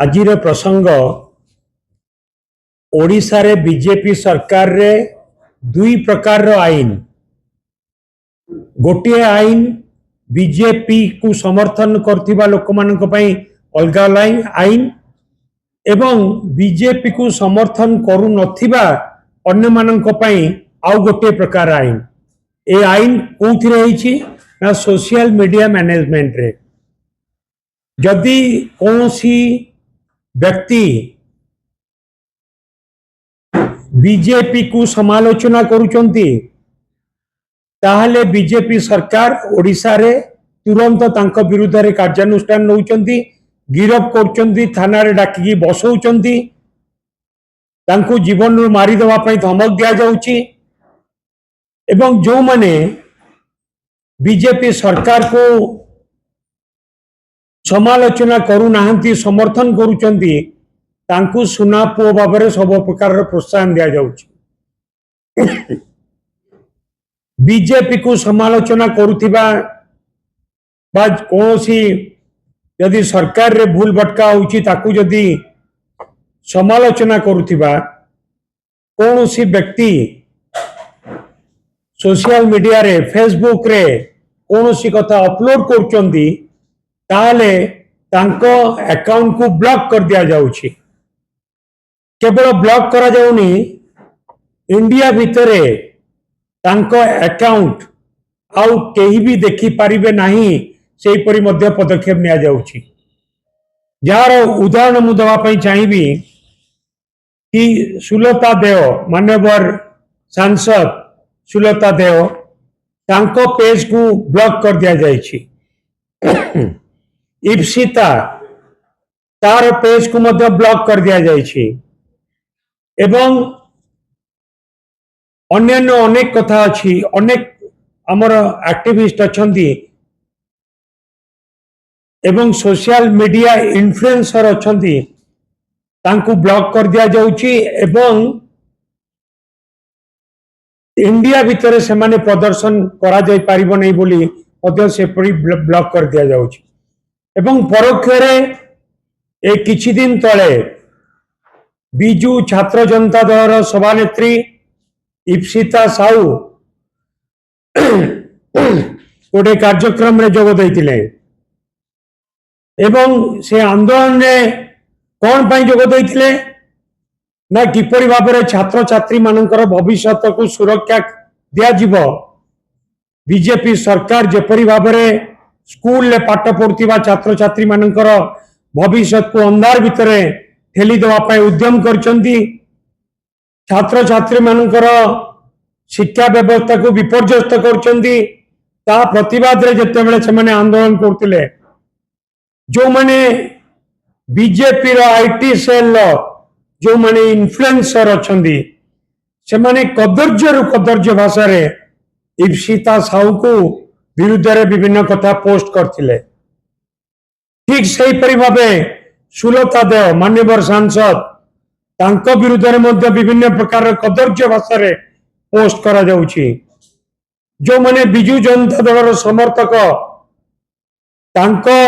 आजिर प्रसंग ओडिशा रे बीजेपी सरकार रे दुई प्रकार आईन गोटे आईन बीजेपी को समर्थन करथिबा लोक मानक पई अलगा आईन एवं बीजेपी को समर्थन करू नथिबा अन्य मानक पई आउ गोटे प्रकार आईन ए आईन कोथि रहिछि ना सोशल मीडिया मैनेजमेंट रे जदि कोनोसी व्यक्ति बीजेपी को समालोचना करुचंती ताहले बीजेपी सरकार ओडिशा रे तुरंत तांको विरुद्ध रे कार्यानुष्ठान नउचंती गिरफ करचंती थाना रे डाकी बसौचंती तांको जीवन रो मारी देवा पई धमक दिया जाउची एवं जो माने बीजेपी सरकार को समालोचना करू नाहंती समर्थन करुचंती तांको सुना पुओ बाबरे सब प्रकार प्रोत्साहन दिया जाउची बीजेपी को समालोचना करुथिबा बा कोनोसी यदि सरकार रे भूल भटका होउची ताकू यदि समालोचना करुथिबा कोनोसी व्यक्ति सोशल मीडिया रे फेसबुक रे कोनोसी कथा अपलोड करचंदी ताले तांको अकाउंट को ब्लॉक कर दिया जाउची केवल ब्लॉक करा जाउनी इंडिया भितरे तांको अकाउंट आउ केही भी देखि पारिबे नाही सेही परि मध्य पदक्षेप निया जाउची जार उदाहरण मु दवा पई चाहिबी कि सुलता देव मान्यवर सांसद सुलता देव तांको पेज को ब्लॉक कर दिया जाइछि इप्सिता तार पेज को मध्य ब्लॉक कर दिया जाइछि एवं अन्यान्य अनेक कथा अच्छी अनेक आमर एक्टिविस्ट अच्छी एवं सोशल मीडिया इन्फ्लुएंसर अच्छी तांको ब्लॉक कर दिया जाउची एवं इंडिया भितर से माने प्रदर्शन करा जाय पारिबो नै बोली मध्य से परि ब्लॉक कर दिया जाउची एवं परोक्ष रे ए किछि दिन तळे बिजू छात्र जनता दल सभानेत्री इप्सिता साहू गोटे कार्यक्रम रे जोग देइतिले एवं से आंदोलन रे कौन पाई जोग देइतिले ना किपरि भाबरे छात्र छात्री मानकर भविष्य को सुरक्षा दिया जिवो बीजेपी सरकार जेपरि भाबरे स्कूल ले पाठ पढ़ुथिबा छात्र छात्री मानकर भविष्य को अंधार भितरे ठेली देवा पाई उद्यम करचंती छात्र छात्री मानकर शिक्षा व्यवस्था को विपर्यस्त करचंती ता प्रतिवाद रे जतेबेले से माने आंदोलन करथिले जो माने बीजेपी रो आईटी सेल जो माने इन्फ्लुएंसर अछंती से माने कदर्य भाषा रे इप्सिता साहू को विरुद्ध रे विभिन्न कथा पोस्ट करथिले ठीक सही परि भाबे सुलता देव मान्यवर सांसद तांको विरुद्ध रे मध्य विभिन्न प्रकार कदर्य भाषा रे पोस्ट करा जाउची जो माने बिजू जनता दल समर्थक तांको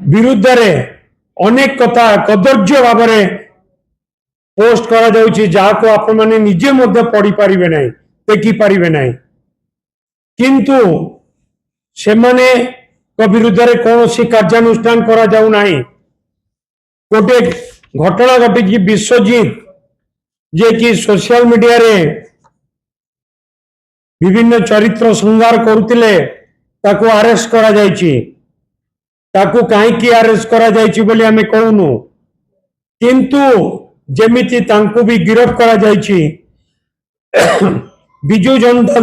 विरुद्ध रे अनेक कथा कदर्य भाव रे पोस्ट करा जाउची जाको आपण माने निजे मध्य पढ़ी पारिबे नाही देखि पारिबे नाही किंतु से माने को विरुद्ध रे कोनोसी कार्यानुष्ठान करा जाउ नाही गोटे घटना घटी विश्वजीत जे कि सोशल मीडिया रे विभिन्न चरित्र श्रृंगार करुतिले ताको अरेस्ट करा जायछि ताको काहे की अरेस्ट करा जायछि बोली हमें कहूनु किंतु जेमिति तांको भी गिरफ्त करा जायछि बिजू जनता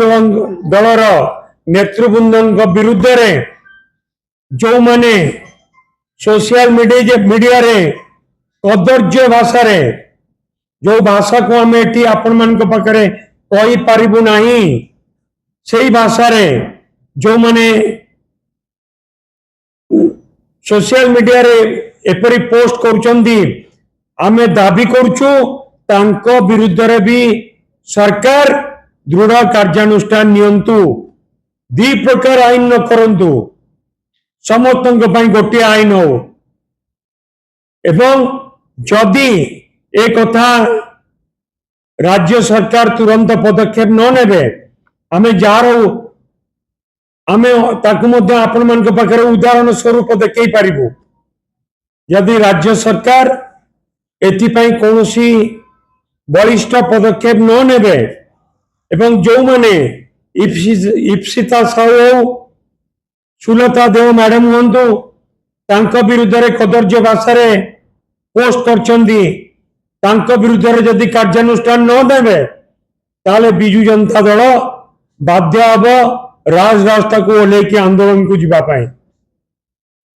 दलर नेतृवृंद विरुद्ध रे जो माने सोशल मीडिया रे कदर्य भाषा रे जो भाषा को आम एटी आपण मान पाखे कही पारिबु नाही सेही भाषा रे जो माने सोशल मीडिया रे एपरी पोस्ट करुचंदी आमे दाबी करूछु तांको विरुद्ध रे भी सरकार दृढ़ कार्यानुष्ठान नियंतु दी प्रकार आईन न करंतु समस्तन गोटे आईन हो एवं जदि ए कथा राज्य सरकार तुरंत पदक्षेप न नेबे आमे जार आमे ताकु मध्य आपण मान पाखरे उदाहरण स्वरूप देखई पारिबु यदि राज्य सरकार एथिपाई कौनसी बलिष्ठ पदक्षेप न नेबे एवं जो माने इप्सिता साहू सुलता देव मैडम हूँ तांको विरुद्ध रे कदर्य भाषा रे पोस्ट करछंदी तांको विरुद्ध रे जदि कार्यानुष्ठान न देबे ताले बिजु जनता दल बाध्य हब राजरास्ता को ओल्हेकी आंदोलन को जीवा पाए।